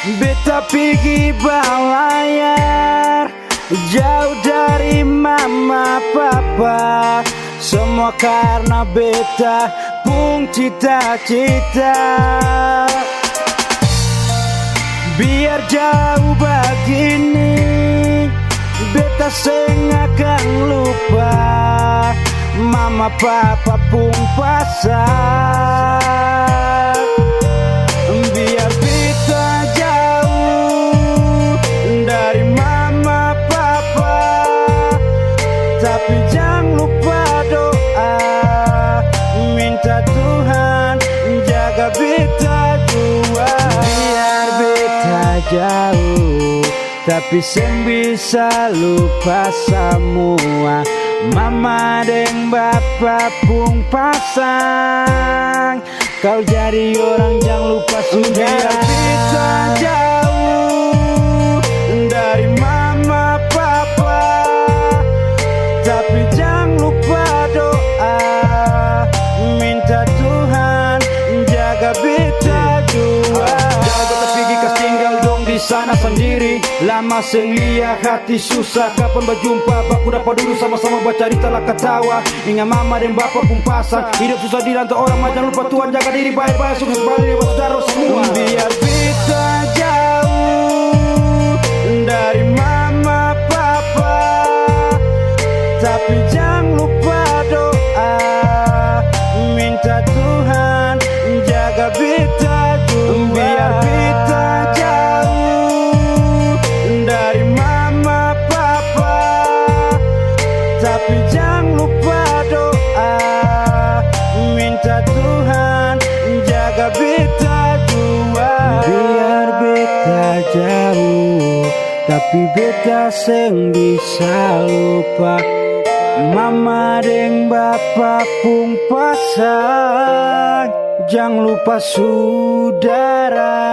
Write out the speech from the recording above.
Beta pergi balayar jauh dari mama papa, semua karena beta pun cita-cita. Biar jauh begini beta seng akan lupa mama papa pun pasar. Biar beta jauh dari mama papa, tapi jangan lupa doa, minta Tuhan jaga beta dua. Biar beta jauh tapi seng bisa lupa semua mama dan bapak pun pasang. Kau jadi orang jangan lupa sudah. Biar beta jauh dari mama papa, tapi jangan lupa doa, minta Tuhan jaga beta dua. Jangan beta pergi kas tinggal dong di sana sendiri, lama seng lihat hati susah. Kapan berjumpa baku dapat dulu sama-sama bercerita lah ketawa. Ingat mama dan bapak pun pasang, hidup susah dirantau orang, jangan lupa Tuhan jaga diri baik-baik, sukses balik lewat saudara semua. Biar beta jauh dari mama papa, tapi jangan lupa doa, minta Tuhan jaga beta dua. Biar beta jauh dari mama papa, tapi jangan lupa doa, minta Tuhan jaga beta dua. Biar beta jauh tapi beta seng bisa lupa mama dan bapak pun pasang. Jangan lupa saudara.